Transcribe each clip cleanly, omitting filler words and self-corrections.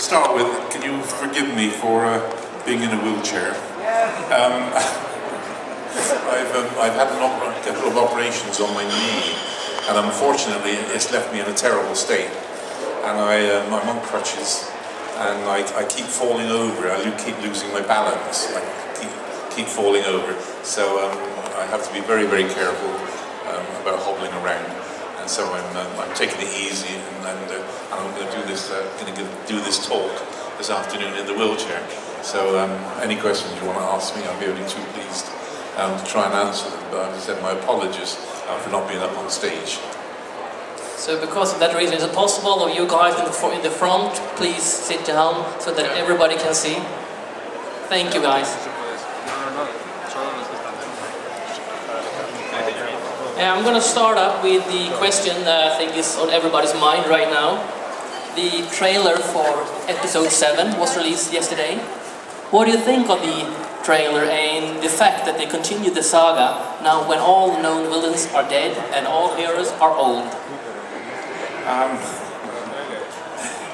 start with, can you forgive me for being in a wheelchair? I've had a couple of operations on my knee, and unfortunately it's left me in a terrible state. And I'm on crutches, and I keep falling over. I keep losing my balance. I keep falling over. So I have to be very, very careful about hobbling around. And so I'm taking it easy, and I'm going to do this. Do this talk this afternoon in the wheelchair. So any questions you want to ask me, I'll be only too pleased to try and answer them. But as I said, my apologies for not being up on stage. So because of that reason, is it possible of you guys in the front, please sit down so that everybody can see? Thank you guys. Yeah, I'm going to start up with the question that I think is on everybody's mind right now. The trailer for episode 7 was released yesterday. What do you think of the trailer and the fact that they continue the saga now when all known villains are dead and all heroes are old?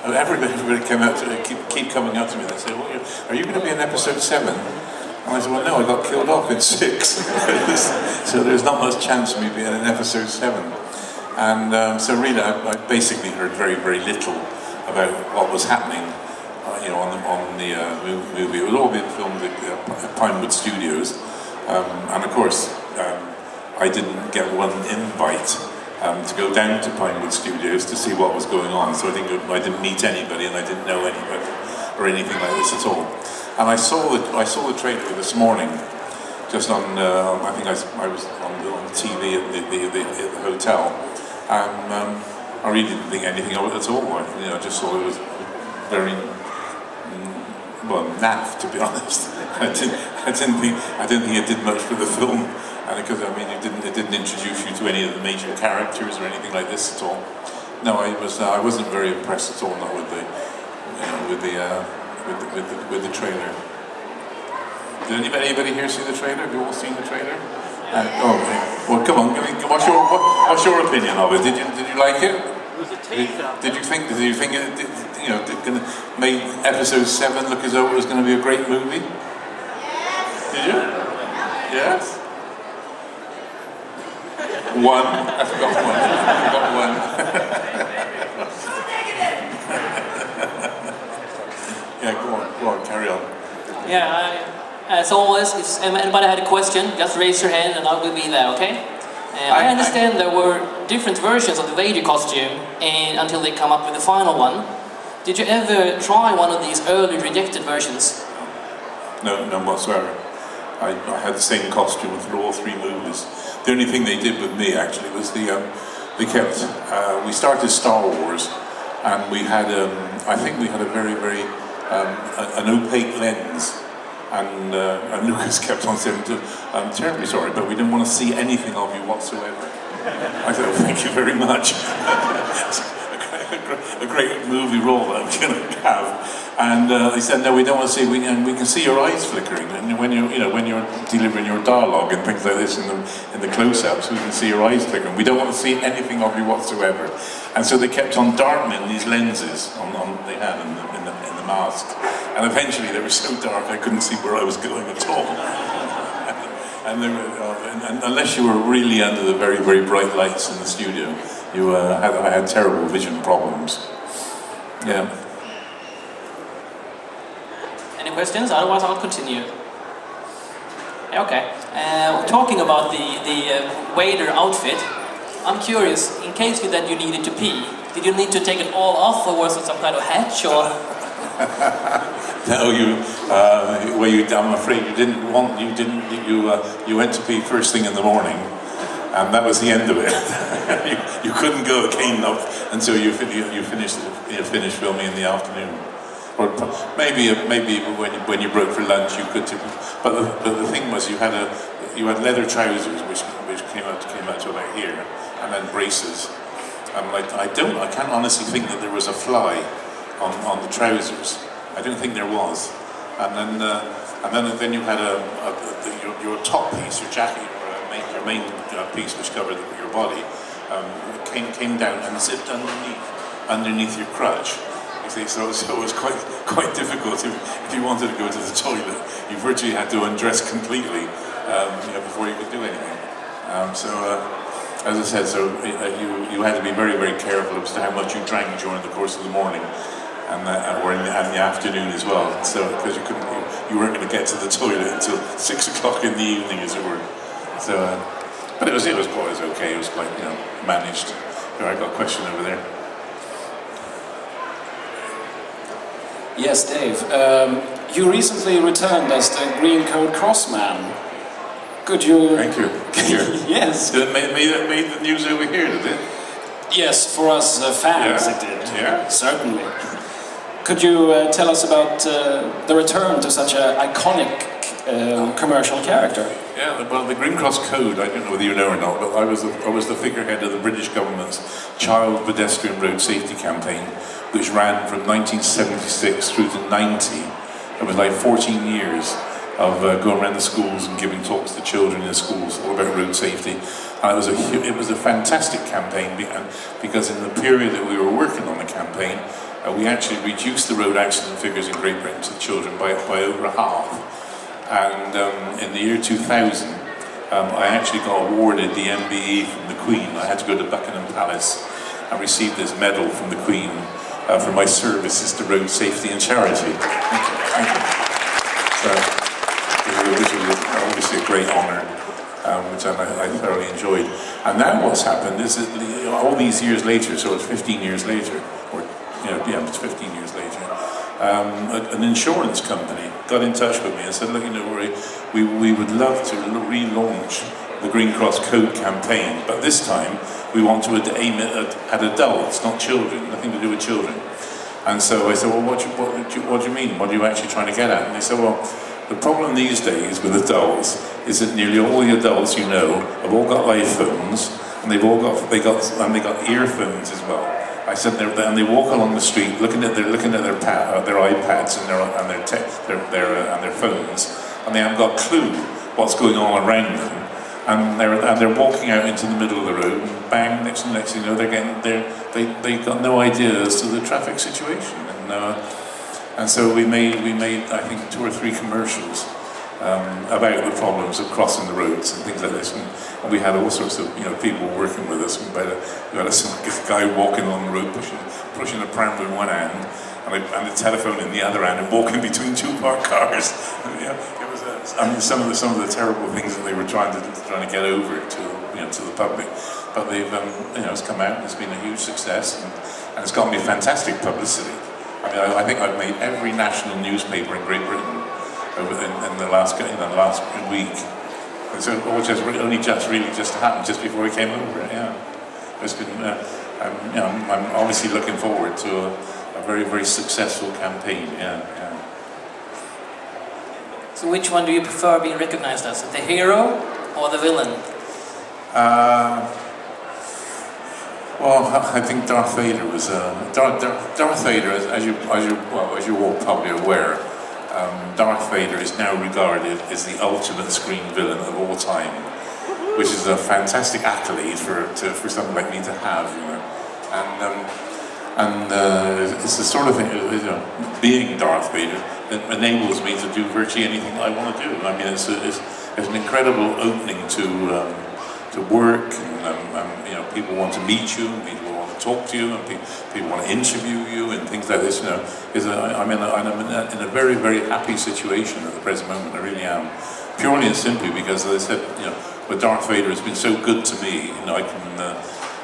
Everybody came out keep coming up to me. They say, well, "Are you going to be in episode 7?" And I said, "Well, no, I got killed off in 6, so there's not much chance of me being in episode 7." And so really, I basically heard very, very little about what was happening, on the movie. It was all being filmed at Pinewood Studios, and of course, I didn't get one invite to go down to Pinewood Studios to see what was going on. So I didn't meet anybody, and I didn't know anybody or anything like this at all. And I saw the trailer this morning, just on. I think I was on TV at the hotel, and I really didn't think anything of it at all. I just thought it was very naff, to be honest. I didn't think it did much for the film, and because it didn't introduce you to any of the major characters or anything like this at all. No, I wasn't very impressed at all. Not with the trailer. Did anybody here see the trailer? Have you all seen the trailer? Okay. Well, come on. What's your opinion of it? Did you like it? It was a teaser. Did you think it made episode 7 look as though it was going to be a great movie? Yes. Did you? Yes. One. I forgot one. Yeah, go on, carry on. Yeah, as always, if anybody had a question, just raise your hand and I will be there, okay? I understand there were different versions of the Vader costume until they come up with the final one. Did you ever try one of these early rejected versions? No, none whatsoever. I had the same costume through all 3 movies. The only thing they did with me actually was we started Star Wars, and we had I think we had a very, very an opaque lens, and Lucas kept on saying, "I'm terribly sorry, but we didn't want to see anything of you whatsoever." I said, "Oh, thank you very much." A great movie role that I'm going to have, and they said, "No, we don't want to see. We can see your eyes flickering, and when you're delivering your dialogue and things like this in the close-ups, we can see your eyes flickering. We don't want to see anything of you whatsoever." And so they kept on darkening these lenses they had in the mask, and eventually they were so dark I couldn't see where I was going at all. And unless you were really under the very, very bright lights in the studio, I had terrible vision problems. Yeah. Any questions? Otherwise, I'll continue. Okay. Talking about the Vader outfit, I'm curious. In case that you needed to pee, did you need to take it all off, or was it some kind of hatch, or? No, I'm afraid you didn't. You went to pee first thing in the morning, and that was the end of it. you couldn't go again up until you finished filming in the afternoon, or maybe when you broke for lunch you could. But the thing was you had leather trousers which came out to about here, and then braces. And I can't honestly think that there was a fly on the trousers. I don't think there was. And then you had your top piece, your jacket, your main piece which covered your body, came down and zipped underneath your crutch. See, so it was quite difficult. If you wanted to go to the toilet, you virtually had to undress completely before you could do anything. As I said, you had to be very, very careful as to how much you drank during the course of the morning, or in the afternoon as well. So because you weren't going to get to the toilet until 6 o'clock in the evening, as it were. So, but it was quite okay. It was quite managed. Here, I got a question over there. Yes, Dave. You recently returned as the Green Code Crossman. Could you... Thank you. Yes. It made the news over here, did it? Yes, for us fans it did. Yeah. Certainly. Could you tell us about the return to such an iconic commercial character? Yeah, well, the Green Cross Code, I don't know whether you know or not, but I was the figurehead of the British government's Child Pedestrian Road Safety Campaign, which ran from 1976 through to 90. It was like 14 years of going around the schools and giving talks to children in the schools all about road safety. And it was a fantastic campaign because in the period that we were working on the campaign, we actually reduced the road accident figures in Great Britain to children by over half. And in the year 2000, I actually got awarded the MBE from the Queen. I had to go to Buckingham Palace and receive this medal from the Queen for my services to road safety and charity. Thank you. Thank you. So, which was obviously a great honour, which I thoroughly enjoyed. And now what's happened is that all these years later, so it's 15 years later, or it's 15 years later, an insurance company got in touch with me and said, look, we would love to relaunch the Green Cross Code campaign, but this time we want to aim it at adults, not children, nothing to do with children. And so I said, well, what do you mean? What are you actually trying to get at? And they said, well, the problem these days with adults is that nearly all the adults you know have all got iPhones, and they got earphones as well. I said, and they walk along the street looking at their iPads and their phones, and they haven't got a clue what's going on around them. And they're walking out into the middle of the road, and bang! Next thing you know, they got no idea as to the traffic situation. And so we made I think 2 or 3 commercials about the problems of crossing the roads and things like this. And we had all sorts of people working with us. We had a guy walking along the road pushing a pram with one hand and a telephone in the other hand, and walking between 2 parked cars. It was some of the terrible things that they were trying to get over to the public. But they've it's come out and it's been a huge success, and it's gotten me fantastic publicity. I mean, I think I've made every national newspaper in Great Britain in the last week. And so it all just happened just before we came over. Yeah, it's been. I'm obviously looking forward to a very, very successful campaign. Yeah. So which one do you prefer being recognized as? The hero or the villain? Well, I think Darth Vader was Darth Vader, as you're all probably aware. Darth Vader is now regarded as the ultimate screen villain of all time, which is a fantastic accolade for someone like me to have, And it's the sort of thing, being Darth Vader, that enables me to do virtually anything I want to do. I mean, it's an incredible opening to work, and people want to meet you, and people want to talk to you, and people want to interview you, and things like this. I'm in a very, very happy situation at the present moment. I really am, purely and simply because, as I said, with Darth Vader has been so good to me.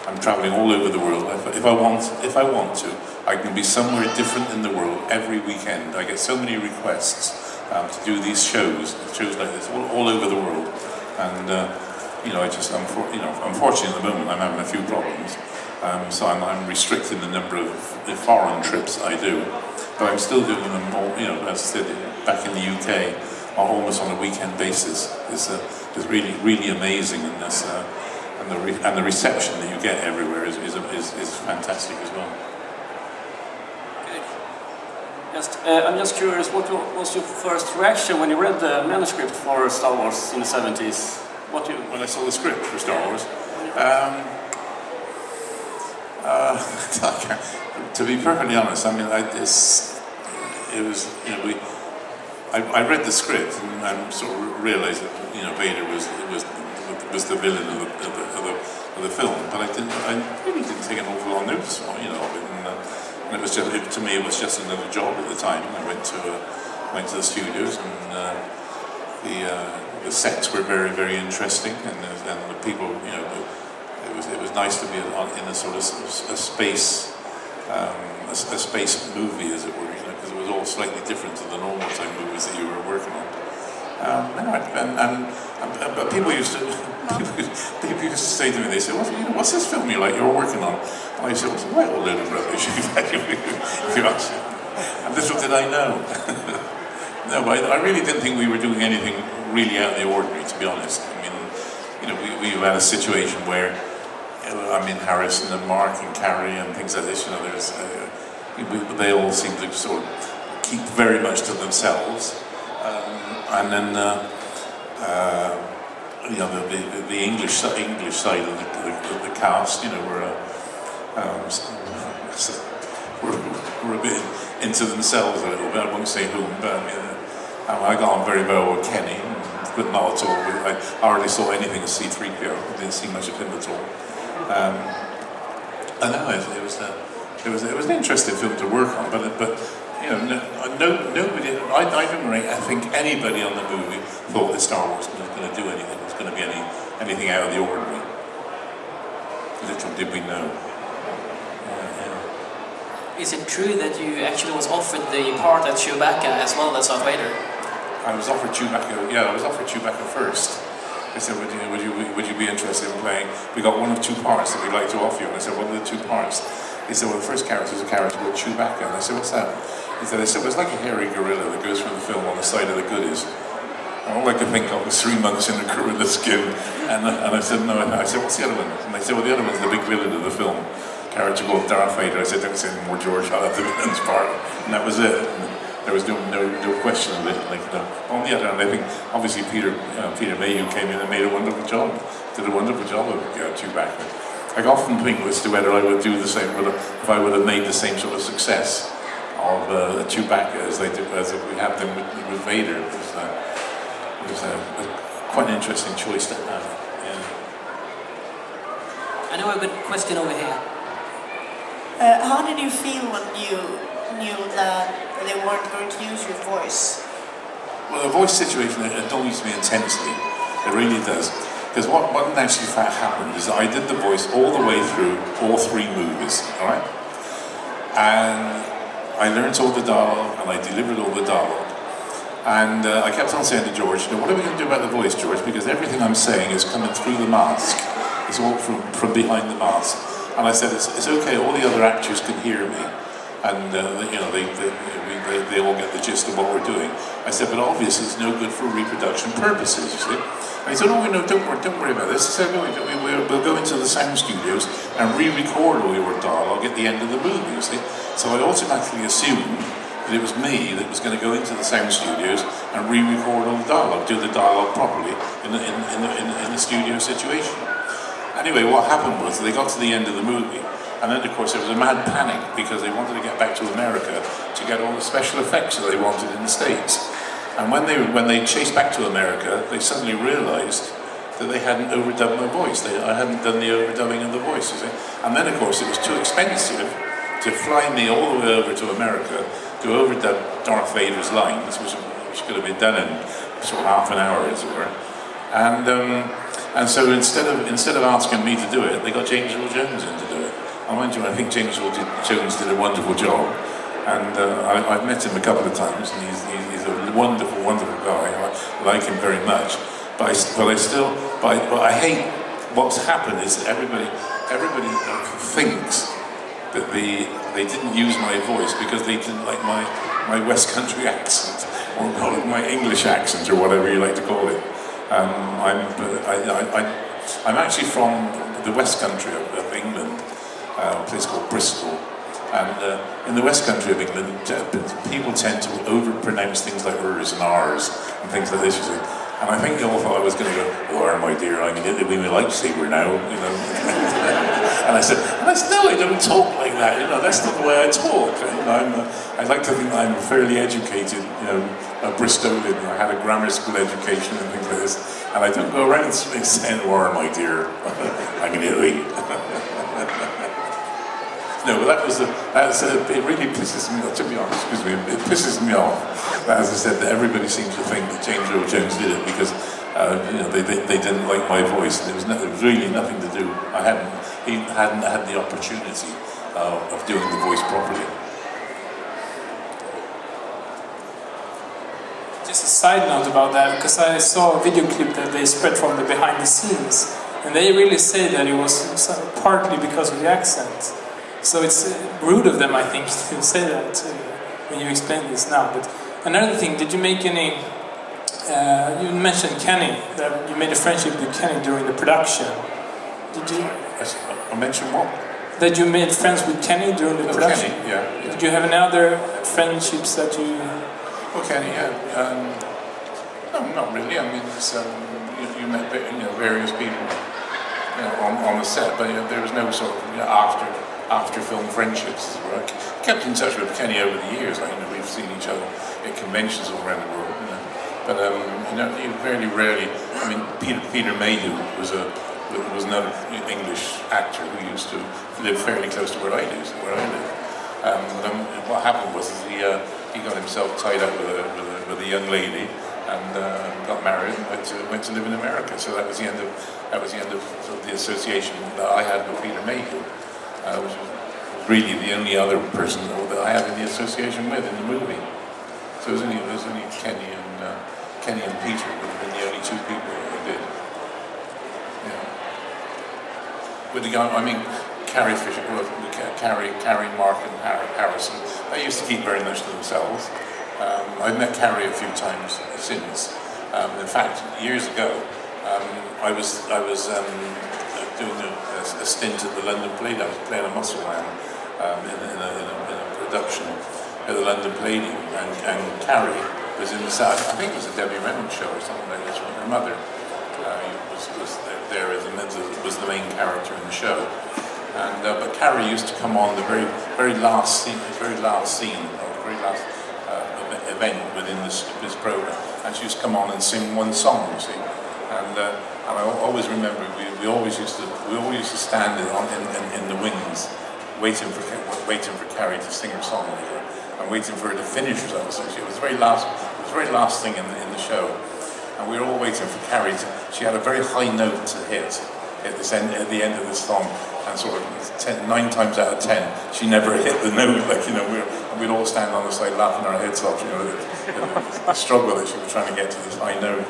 I'm traveling all over the world. If I want to, I can be somewhere different in the world every weekend. I get so many requests to do these shows like this all over the world, and unfortunately at the moment I'm having a few problems, so I'm restricting the number of foreign trips I do, but I'm still doing them all. As I said, back in the UK, almost on a weekend basis. It's really, really amazing, and this. And the reception that you get everywhere is fantastic as well. Good. I'm just curious, what was your first reaction when you read the manuscript for Star Wars in the 70s? When I saw the script for Star Wars, To be perfectly honest, I mean, I read the script and sort of realised that Vader was the villain of the film, but I really didn't take an awful lot of notice of it, and it was just to me it was just another job at the time. I went to the studios, and the sets were very, very interesting, and the people, it was nice to be in a sort of a space movie, as it were, because it was all slightly different to the normal type movies that you were working on. But people used to say to me, they said, "What's this film you're working on?" And I said, "What's a right old load of rubbish?" And little did I know. No, but I really didn't think we were doing anything really out of the ordinary, to be honest. I mean, we had a situation where, Harrison and Mark and Carrie and things like this, they all seem to sort of keep very much to themselves. And then, the English side of the cast, were a bit into themselves a little bit. I won't say whom, but I got on very well with Kenny, but not at all. I hardly saw anything of C-3PO. I didn't see much of him at all. I know it was an interesting film to work on, but nobody. I don't really think anybody on the movie thought that Star Wars was going to do anything. Was going to be anything out of the ordinary. Little did we know. Is it true that you actually was offered the part as Chewbacca as well as Darth Vader? I was offered Chewbacca. Yeah, I was offered Chewbacca first. They said, would you be interested in playing? We got one of two parts that we'd like to offer you. And I said, what are the two parts? He said, well, the first character is a character called Chewbacca. And I said, what's that? He said, well, it's like a hairy gorilla that goes through the film on the side of the goodies. And all I could think of was 3 months in the gorilla skin. And I said, no. I said, what's the other one? And they said, well, the other one's the big villain of the film. Character called Darth Vader. I said, don't say any more, George. I'll have the villain's part. And that was it. There was no question of it. On the other hand, I think obviously Peter Mayhew came in and made a wonderful job. Did a wonderful job of Chewbacca. I often think as to whether I would do the same, if I would have made the same sort of success of Chewbacca as we had them with Vader. It was quite an interesting choice to have. Yeah. I know a good question over here. How did you feel when you knew that they weren't going to use your voice? Well, the voice situation annoys me intensely. It really does. Because what actually happened is I did the voice all the way through all 3 movies, all right? And I learned all the dialogue and I delivered all the dialogue. And I kept on saying to George, what are we going to do about the voice, George? Because everything I'm saying is coming through the mask. It's all from behind the mask. And I said, it's okay, all the other actors can hear me. And they all get the gist of what we're doing. I said, but obviously it's no good for reproduction purposes, you see. And he said, oh, no, don't worry about this. I said, no, we'll go into the sound studios and re-record all your dialogue at the end of the movie, you see. So I automatically assumed that it was me that was going to go into the sound studios and re-record all the dialogue, do the dialogue properly in the studio situation. Anyway, what happened was they got to the end of the movie, and then of course there was a mad panic because they wanted to get back to America to get all the special effects that they wanted in the States. And when they chased back to America, they suddenly realised that they hadn't overdubbed my voice. I hadn't done the overdubbing of the voice, you see. And then of course it was too expensive to fly me all the way over to America to overdub Darth Vader's lines, which could have been done in sort of half an hour, as it were. And so instead of asking me to do it, they got James Earl Jones in to do it. I think James Earl Jones did a wonderful job. And I've met him a couple of times, and he's a wonderful, wonderful guy. I like him very much. But I hate what's happened is that everybody thinks that they didn't use my voice because they didn't like my West Country accent or my English accent or whatever you like to call it. I'm actually from the West Country of England, a place called Bristol. And in the West Country of England, people tend to overpronounce things like ers and rs and things like this, you see. And I think they all thought I was going to go, "Oh, my dear, we like to say we're now," you know. And I said, no, I don't talk like that. That's not the way I talk. I like to think I'm fairly educated, a Bristolian. I had a grammar school education and things like this. And I don't go around saying, "War, my dear, I'm going to eat." No, but it really pisses me off, to be honest, it pisses me off. As I said, that everybody seems to think that James Earl Jones did it because they didn't like my voice. There was really nothing to do. He hadn't had the opportunity of doing the voice properly. Just a side note about that, because I saw a video clip that they spread from the behind the scenes, and they really say that it was partly because of the accent. So it's rude of them, I think, to say that when you explain this now. But another thing, did you make any... you mentioned Kenny, that you made a friendship with Kenny during the production. Did you... I mentioned what? That you made friends with Kenny during the production? Kenny, yeah. Did you have any other friendships that you... Well, Kenny, yeah. No, not really. I mean, it's, you met various people on the set, but there was no sort of after film friendships. I kept in touch with Kenny over the years. We've seen each other at conventions all around the world. You very rarely. I mean, Peter Mayhew was another English actor who used to live fairly close to where I live. What happened was he got himself tied up with a young lady and got married and went to live in America. So that was the end of sort of the association that I had with Peter Mayhew, which was really the only other person that I had in the association with in the movie. So it was only Kenny and Peter would have been the only two people that I did. Yeah. With the guy, I mean, Carrie Fisher, Carrie, Mark and Harrison, they used to keep very much to themselves. I've met Carrie a few times since. In fact, years ago, I was doing a stint at the London Palladium. I was playing a muscle man in a production at the London Palladium, and Carrie was in the set. I think it was a Debbie Reynolds show or something like this. Her mother was there as was the main character in the show. And but Carrie used to come on the very last scene, event within this program, and she used to come on and sing one song, you see. And I always remember we always used to stand in the wings, waiting for Carrie to sing her song, and waiting for her to finish her song. So it was the very last thing in the show, and we were all waiting for Carrie she had a very high note to hit at the end of the song, and sort of 9 times out of 10 she never hit the note. We'd all stand on the side laughing our heads off, the struggle that she was trying to get to this high note.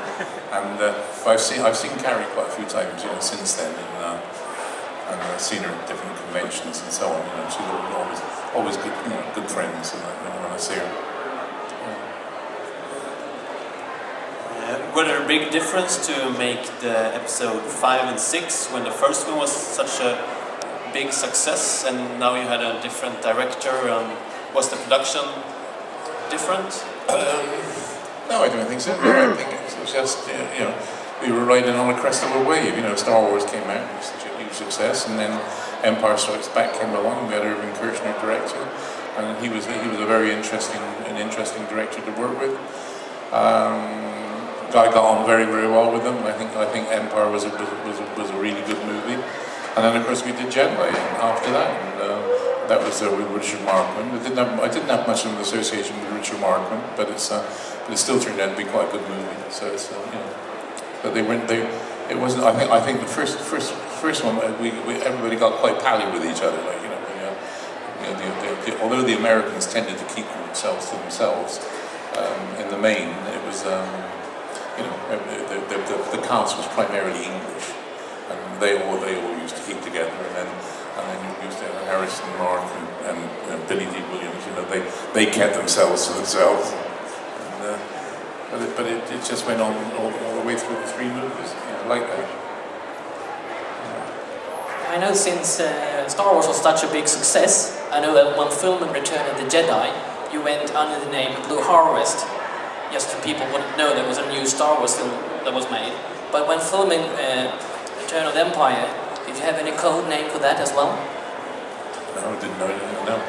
And I've seen Carrie quite a few times, since then, and I've seen her at different conventions and so on. She's always good, good friends when I see her. Were there a big difference to make the episode 5 and 6 when the first one was such a big success, and now you had a different director? Was the production different? No, I don't think so. I think it was just, we were riding on a crest of a wave. Star Wars came out, it was such a huge success, and then Empire Strikes Back came along. We had Irving Kershner directing, and he was a very interesting director to work with. I got on very, very well with them. I think Empire was a really good movie, and then of course we did Jedi after that. And, that was with Richard Marquand. I didn't have much of an association with Richard Marquand, but it still turned out to be quite a good movie. So it's but it wasn't. I think the first one everybody got quite pally with each other. Although the Americans tended to keep themselves to themselves, in the main it was the cast was primarily English, and they all used to keep together, and then you used to have Harrison, Mark, and Billy D. Williams. They kept themselves to themselves. And, but it just went on all the way through the 3 movies, like that. I know since Star Wars was such a big success, I know that when filming Return of the Jedi, you went under the name Blue Harvest. Just so people wouldn't know there was a new Star Wars film that was made. But when filming Return of the Empire, Did you have any code name for that as well? No, I didn't know anything. No,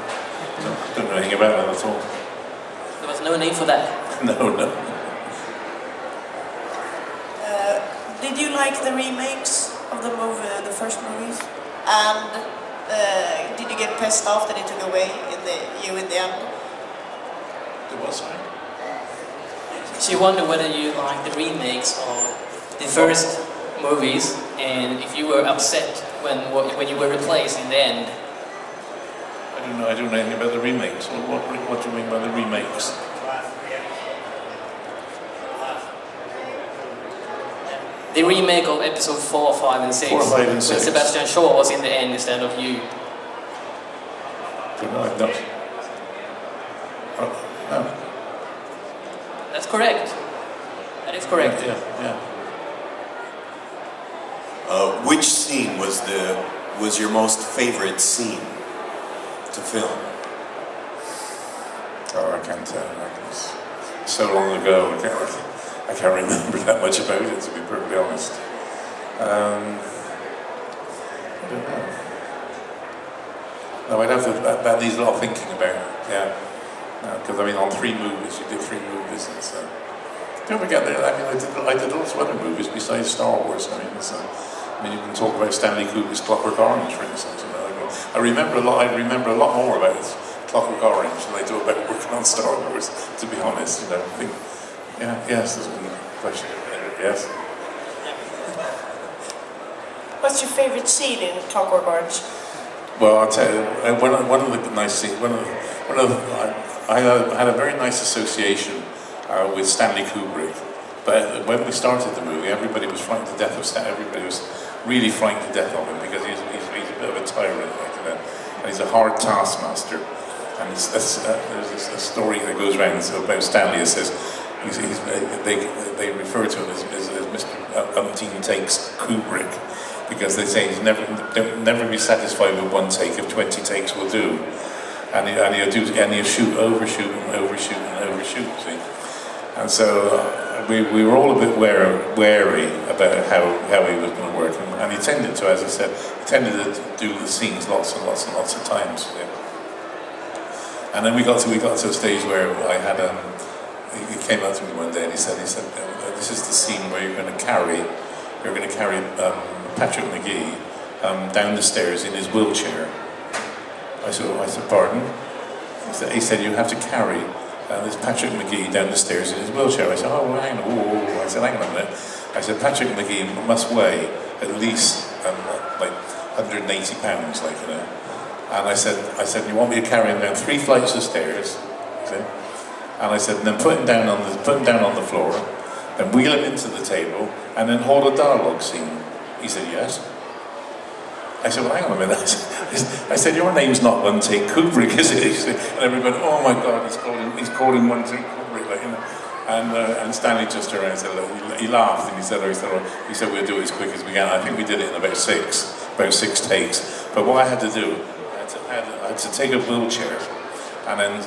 don't know anything about that at all. There was no name for that? No. Did you like the remakes of the movie, the first movies? And did you get pissed off that it took away you in the end? It was fine. She wondered whether you liked the remakes of the first movies, and if you were upset when you were replaced in the end. I don't know anything about the remakes. What do you mean by the remakes? The remake of episode 4, 5 and 6. 4, 5 and 6. When Sebastian Shaw was in the end instead of you. Don't know, I've not. Oh, no. That's correct. That is correct. Yeah. Which scene was your most favorite scene to film? Oh, I can't tell. It's so long ago. I can't remember that much about it, to be perfectly honest. I don't know. No, that needs a lot of thinking about. Yeah. Because I mean, on 3 movies, you did 3 movies, and so. Don't forget that. I mean, I did lots of other movies besides Star Wars. I mean, you can talk about Stanley Kubrick's Clockwork Orange, for instance. You know, I remember a lot more about Clockwork Orange than I do about working on Star Wars. To be honest, you know. I think, yes, there's a question. Yes. What's your favorite scene in Clockwork Orange? Well, I'll tell you, one of the nice scenes. I had a very nice association with Stanley Kubrick. But when we started the movie, everybody was frightened to death of Stanley. Everybody was really frightened to death of him because he's a bit of a tyrant, and he's a hard taskmaster. And there's a story that goes around about Stanley. It says they refer to him as Mr. Umpteen Takes Kubrick, because they say he's never be satisfied with 1 take. If 20 takes will do, and he'll shoot, overshoot, and overshoot, and overshoot. See, and so we were all a bit wary about how he was going to work, and he tended to, as I said, to do the scenes lots and lots and lots of times. Yeah. And then we got to a stage where I had he came up to me one day and he said, this is the scene where you're going to carry Patrick McGee down the stairs in his wheelchair. I said, pardon? He said, you have to carry this Patrick McGee down the stairs in his wheelchair. I said, oh, well, hang on. Whoa. I said, hang on a minute. I said, Patrick McGee must weigh at least like 180 pounds, like, you know. And I said, you want me to carry him down 3 flights of stairs? See? And I said, and then put him down on the floor, then wheel him into the table, and then hold a dialogue scene. He said, yes. I said, well, hang on a minute. I said, your name's not 1 Take Kubrick, is it? And everybody went, oh my God, he's called him 1 Take Kubrick, like, you know. And Stanley just turned around and said, look, he laughed, and he said, we'll do it as quick as we can. I think we did it in about 6 takes. But what I had to do, I had to take a wheelchair and then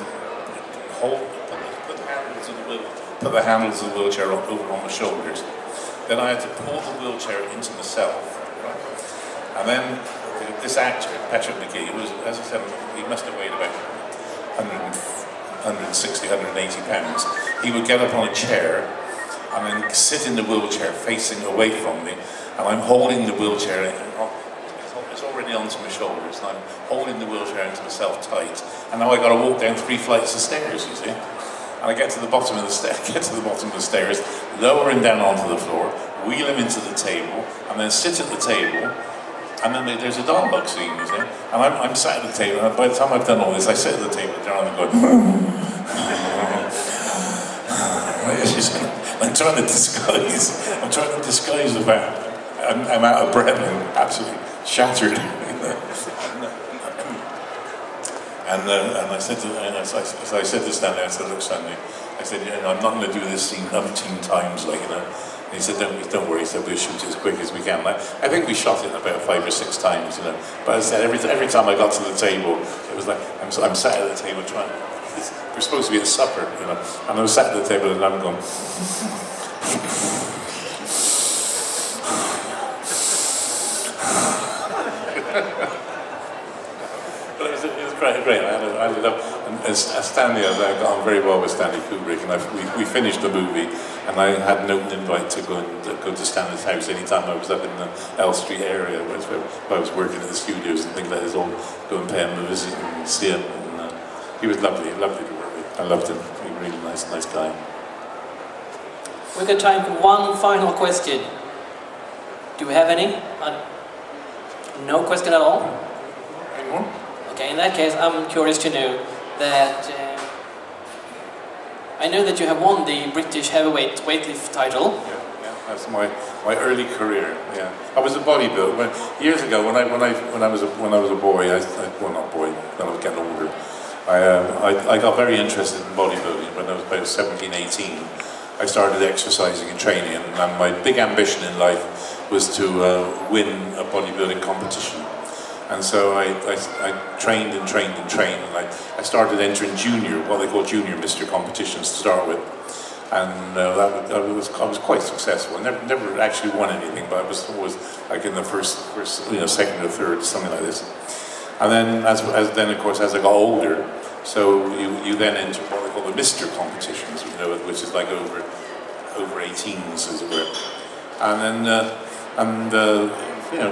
put the handles of the wheelchair over on my shoulders. Then I had to pull the wheelchair into myself, right? And then this actor, Patrick McGee, as I said, he must have weighed about 160, 180 pounds. He would get up on a chair and then sit in the wheelchair facing away from me, and I'm holding the wheelchair, it's already onto my shoulders, and I'm holding the wheelchair into myself tight, and now I got to walk down 3 flights of stairs, you see. And I get to the bottom of the stairs, lower him down onto the floor, wheel him into the table, and then sit at the table, and then there's a dialogue scene, you see. And I'm sat at the table, and by the time I've done all this, I sit at the table down and go, I'm trying to disguise the fact I'm out of breath and absolutely shattered. And I said to Stanley, I said, look, Stanley, I said, I'm not going to do this scene 19 times, like, you know. And he said, don't worry, he said, we'll shoot it as quick as we can. I think we shot it about 5 or 6 times, you know. But as I said, every time I got to the table, it was like, I'm sat at the table trying, we're supposed to be at supper, you know. And I was sat at the table and I'm going, great. I love, and Stanley, I got on very well with Stanley Kubrick, and we finished the movie, and I had an open invite to go to Stanley's house anytime I was up in the L Street area, where I was working at the studios and things like this, all go and pay him a visit and see him. And he was lovely to work with. I loved him. He was a really nice guy. We've got time for one final question. Do we have any? No question at all? Anyone? Okay, in that case, I'm curious to know that I know that you have won the British heavyweight weightlift title. Yeah, that's my early career. Yeah, I was a bodybuilder years ago when I was a boy. Well, not boy. When I was getting older, I got very interested in bodybuilding when I was about 17, 18. I started exercising and training, and my big ambition in life was to win a bodybuilding competition. And so I trained and trained and trained, and I started entering what they call junior Mr. competitions to start with. And I was quite successful. I never actually won anything, but I was always like in the first second or third, something like this. And then of course as I got older, so you then enter what they call the Mr. competitions, which is like over 18s, as it were. And then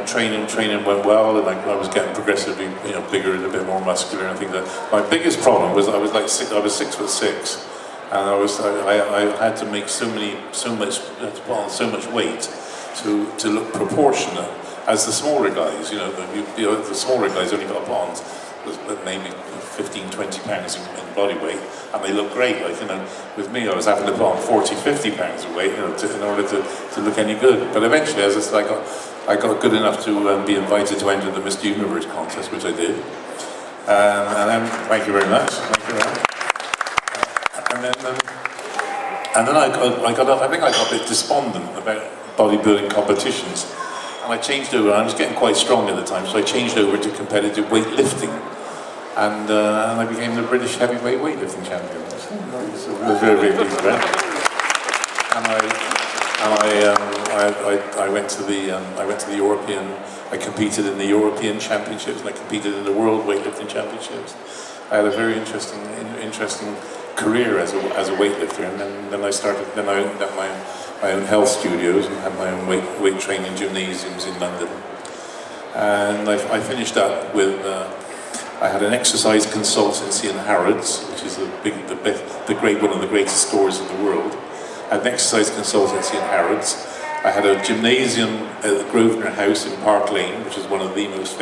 training went well, and I was getting progressively bigger and a bit more muscular and things like that. My biggest problem was I was 6'6", and I had to make put on so much weight to look proportionate as the smaller guys. The smaller guys only got put on maybe 15-20 pounds in body weight, and they look great. With me, I was having to put on 40-50 pounds of weight in order to look any good. But eventually, as I got good enough to be invited to enter the Mr. Universe contest, which I did. And then, thank you very much. Thank you very much. And then I think I got a bit despondent about bodybuilding competitions, and I changed over. I was getting quite strong at the time, so I changed over to competitive weightlifting, and I became the British heavyweight weightlifting champion. So I was very, very pleased with that. And I went to the European. I competed in the European Championships, and I competed in the World Weightlifting Championships. I had a very interesting career as a weightlifter, and then I started. Then I opened up my own health studios and had my own weight training gymnasiums in London. And I finished up with. I had an exercise consultancy in Harrods, which is one of the greatest stores in the world. I had an exercise consultancy in Harrods. I had a gymnasium at Grosvenor House in Park Lane, which is one of the most